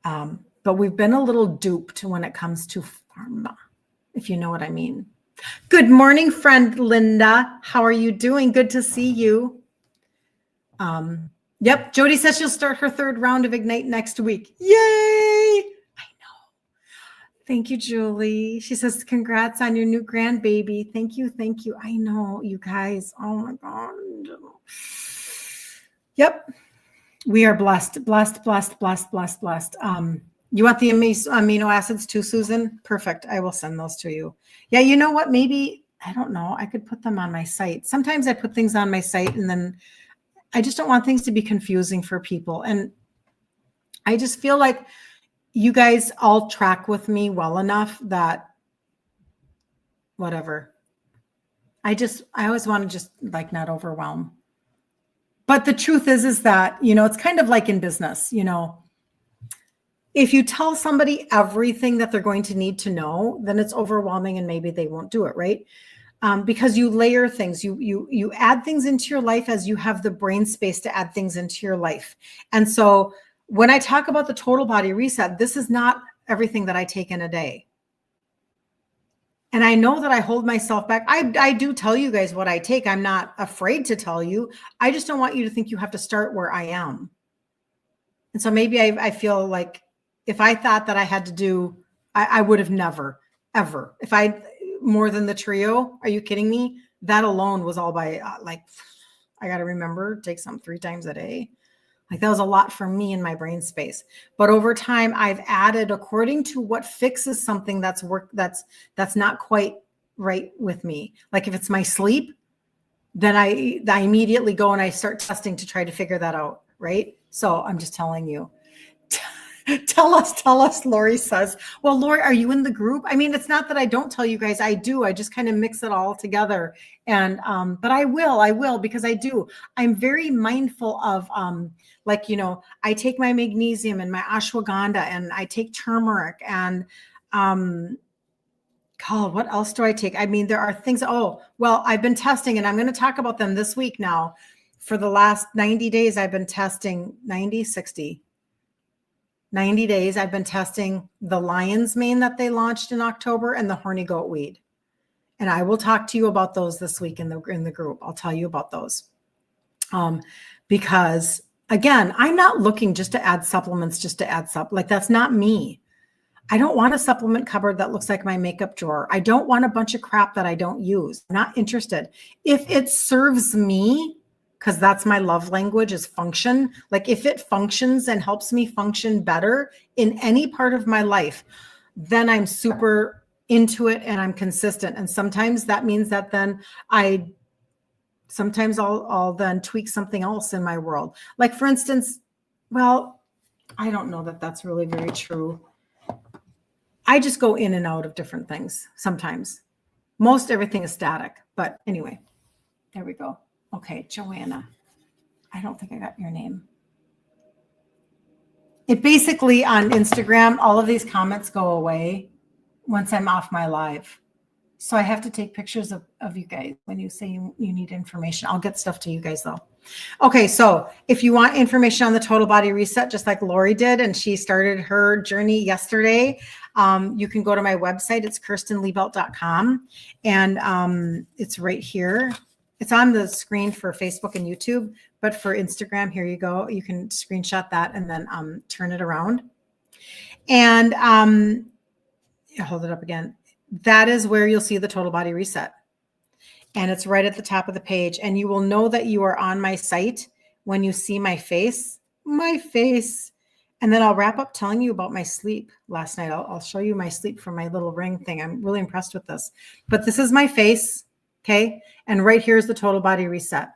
But we've been a little duped when it comes to pharma, if you know what I mean. Good morning, friend Linda. How are you doing? Good to see you. Yep, Jody says she'll start her 3rd round of Ignite next week. Yay! I know. Thank you, Julie. She says, congrats on your new grandbaby. Thank you, thank you. I know, you guys. Oh my God. Yep. We are blessed, blessed, blessed, blessed, blessed, blessed. You want the amino acids too, Susan? Perfect. I will send those to you. Yeah, you know what? Maybe, I don't know. I could put them on my site. Sometimes I put things on my site and then I just don't want things to be confusing for people. And I just feel like you guys all track with me well enough that whatever. I always want to just like not overwhelm. But the truth is that, it's kind of like in business, if you tell somebody everything that they're going to need to know, then it's overwhelming and maybe they won't do it, right? Because you layer things, you add things into your life as you have the brain space to add things into your life. And so when I talk about the total body reset, this is not everything that I take in a day. And I know that I hold myself back. I do tell you guys what I take. I'm not afraid to tell you. I just don't want you to think you have to start where I am. And so maybe I feel like if I thought that I had to do, I would have never, ever. If I more than the trio, are you kidding me? That alone was all by I got to remember, take some 3 times a day. Like that was a lot for me in my brain space. But over time, I've added according to what fixes something that's not quite right with me. Like if it's my sleep, then I immediately go and I start testing to try to figure that out, right? So I'm just telling you. Tell us, Lori says. Well, Lori, are you in the group? I mean, it's not that I don't tell you guys, I do. I just kind of mix it all together. And but I will because I do. I'm very mindful of like, you know, I take my magnesium and my ashwagandha and I take turmeric and what else do I take? I mean, there are things. Oh, well, I've been testing and I'm going to talk about them this week now. For the last 90 days, I've been testing 90 days. I've been testing the lion's mane that they launched in October and the horny goat weed. And I will talk to you about those this week in the group. I'll tell you about those. Because again, I'm not looking just to add supplements, just to add like that's not me. I don't want a supplement cupboard that looks like my makeup drawer. I don't want a bunch of crap that I don't use. I'm not interested. If it serves me, because that's my love language is function. Like if it functions and helps me function better in any part of my life, then I'm super into it and I'm consistent. And sometimes that means that then sometimes I'll then tweak something else in my world. Like for instance, well, I don't know that that's really very true. I just go in and out of different things sometimes. Most everything is static, but anyway, there we go. Okay, Joanna, I don't think I got your name. It basically on Instagram, all of these comments go away once I'm off my live. So I have to take pictures of you guys when you say you need information. I'll get stuff to you guys though. Okay, so if you want information on the total body reset, just like Lori did, and she started her journey yesterday, you can go to my website. It's kirstenliebelt.com. And it's right here. It's on the screen for Facebook and YouTube, but for Instagram, here you go. You can screenshot that and then turn it around. And hold it up again. That is where you'll see the total body reset. And it's right at the top of the page. And you will know that you are on my site when you see my face. And then I'll wrap up telling you about my sleep last night. I'll show you my sleep from my little ring thing. I'm really impressed with this. But this is my face, okay? And right here is the total body reset.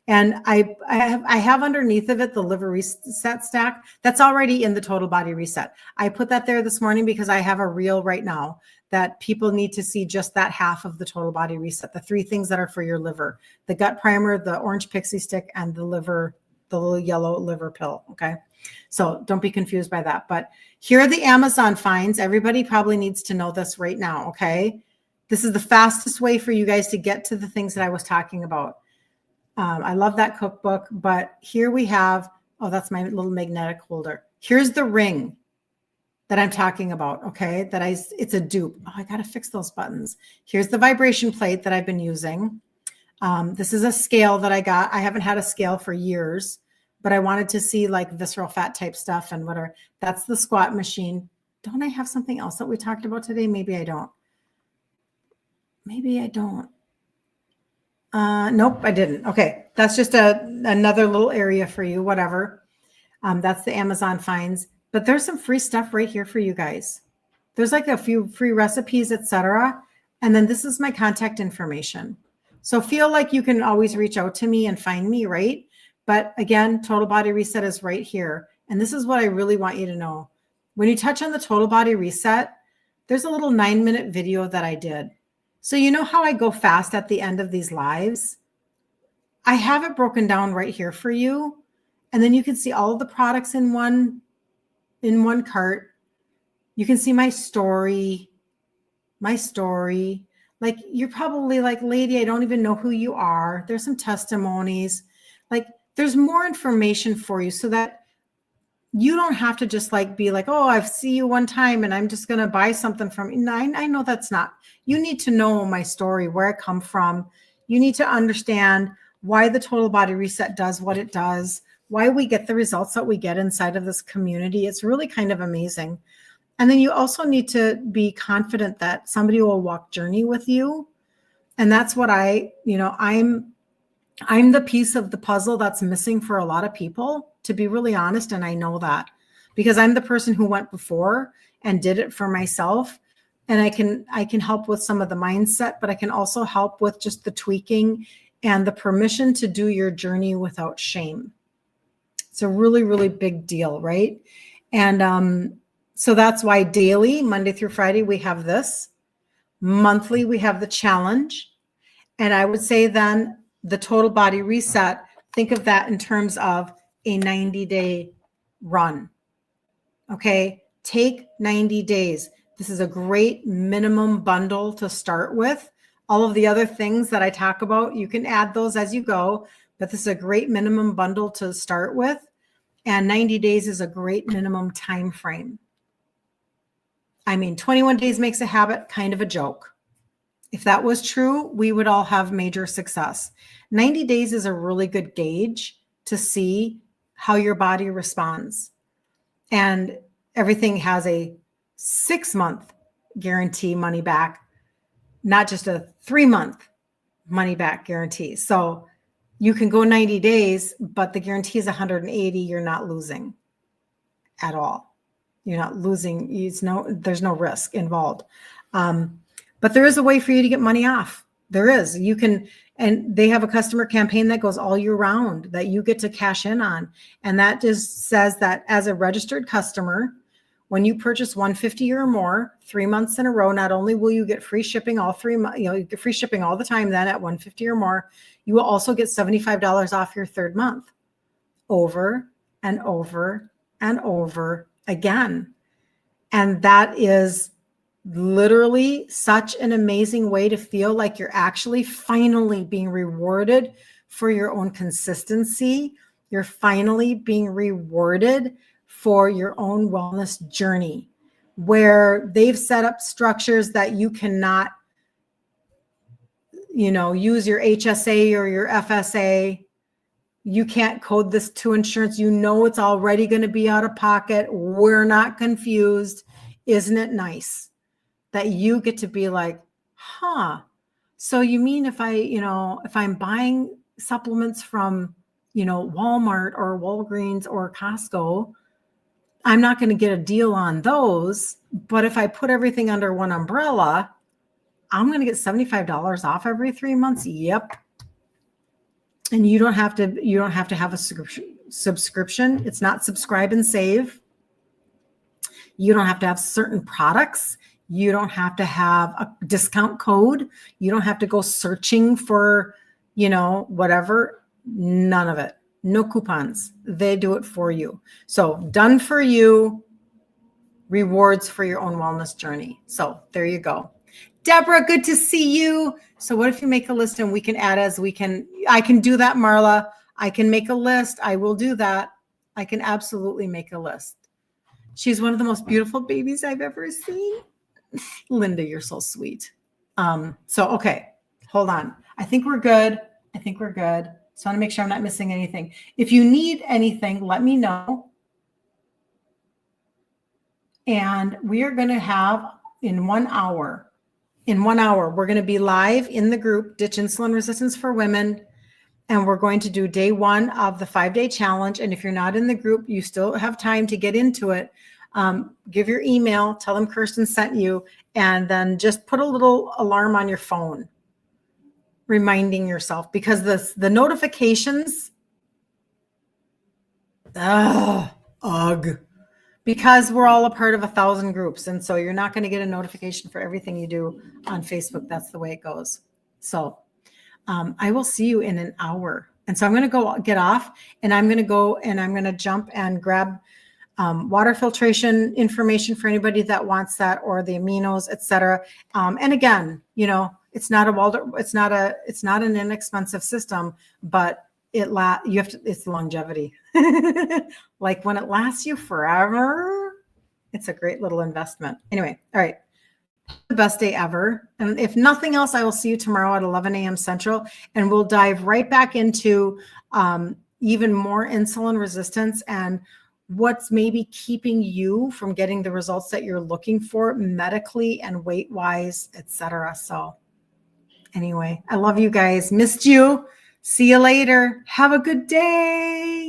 And I have underneath of it the liver reset stack. That's already in the total body reset. I put that there this morning because I have a reel right now that people need to see just that half of the total body reset. The 3 things that are for your liver: the gut primer, the orange pixie stick, and the liver, the little yellow liver pill. Okay. So don't be confused by that. But here are the Amazon finds. Everybody probably needs to know this right now. Okay. This is the fastest way for you guys to get to the things that I was talking about. I love that cookbook, but here we have, oh, that's my little magnetic holder. Here's the ring that I'm talking about. Okay. It's a dupe. Oh, I got to fix those buttons. Here's the vibration plate that I've been using. This is a scale that I got. I haven't had a scale for years, but I wanted to see like visceral fat type stuff and whatever. That's the squat machine. Don't I have something else that we talked about today? Maybe I don't. Nope, I didn't. Okay. That's just another little area for you, whatever. That's the Amazon finds, but there's some free stuff right here for you guys. There's like a few free recipes, etc. And then this is my contact information. So feel like you can always reach out to me and find me, right? But again, total body reset is right here. And this is what I really want you to know. When you touch on the total body reset, there's a little 9-minute video that I did. So you know how I go fast at the end of these lives? I have it broken down right here for you. And then you can see all of the products in one cart. You can see my story. Like you're probably like, lady, I don't even know who you are. There's some testimonies. Like there's more information for you so that you don't have to just like be like, oh, I've seen you one time and I'm just going to buy something from you. I know that's not. You need to know my story, where I come from. You need to understand why the total body reset does what it does, why we get the results that we get inside of this community. It's really kind of amazing. And then you also need to be confident that somebody will walk journey with you. And that's what I'm the piece of the puzzle that's missing for a lot of people, to be really honest. And I know that because I'm the person who went before and did it for myself. And I can help with some of the mindset, but I can also help with just the tweaking and the permission to do your journey without shame. It's a really, really big deal, right? And so that's why daily, Monday through Friday, we have this. Monthly, we have the challenge. And I would say then the total body reset, think of that in terms of a 90-day run. Okay, take 90 days. This is a great minimum bundle to start with. All of the other things that I talk about, you can add those as you go, but this is a great minimum bundle to start with. And 90 days is a great minimum time frame. I mean, 21 days makes a habit, kind of a joke. If that was true, we would all have major success. 90 days is a really good gauge to see how your body responds. And everything has a 6-month guarantee money back, not just a 3-month money back guarantee. So you can go 90 days, but the guarantee is 180. You're not losing at all. You're not losing. There's no risk involved. But there is a way for you to get money off. There is. You can, and they have a customer campaign that goes all year round that you get to cash in on. And that just says that as a registered customer, when you purchase $150 or more, 3 months in a row, not only will you get free shipping all 3 months, you get free shipping all the time then at $150 or more, you will also get $75 off your 3rd month over and over and over again. And that is literally such an amazing way to feel like you're actually finally being rewarded for your own consistency. You're finally being rewarded for your own wellness journey, where they've set up structures that you cannot, use your HSA or your FSA. You can't code this to insurance. It's already going to be out of pocket. We're not confused. Isn't it nice that you get to be like, so you mean if I'm buying supplements from, Walmart or Walgreens or Costco, I'm not going to get a deal on those. But if I put everything under one umbrella, I'm going to get $75 off every 3 months. Yep. And you don't have to have a subscription. It's not subscribe and save. You don't have to have certain products. You don't have to have a discount code. You don't have to go searching for, whatever. None of it. No coupons. They do it for you. So done for you. Rewards for your own wellness journey. So there you go. Deborah, good to see you. So what if you make a list and we can add I can do that, Marla. I can make a list. I will do that. I can absolutely make a list. She's one of the most beautiful babies I've ever seen. Linda, you're so sweet. Okay, hold on. I think we're good. So I want to make sure I'm not missing anything. If you need anything, let me know. And we are going to have in 1 hour, we're going to be live in the group, Ditch Insulin Resistance for Women. And we're going to do day 1 of the 5-day challenge. And if you're not in the group, you still have time to get into it. Give your email, tell them Kirsten sent you, and then just put a little alarm on your phone, reminding yourself, because the notifications, because we're all a part of 1,000 groups. And so you're not going to get a notification for everything you do on Facebook. That's the way it goes. So I will see you in an hour. And so I'm going to go get off, and I'm going to go and I'm going to jump and grab water filtration information for anybody that wants that, or the aminos, etc. And again, it's not an inexpensive system, but it's longevity. Like when it lasts you forever, it's a great little investment. Anyway, all right. The best day ever. And if nothing else, I will see you tomorrow at 11 a.m. Central, and we'll dive right back into even more insulin resistance and what's maybe keeping you from getting the results that you're looking for medically and weight-wise, etc. So anyway, I love you guys. Missed you. See you later. Have a good day.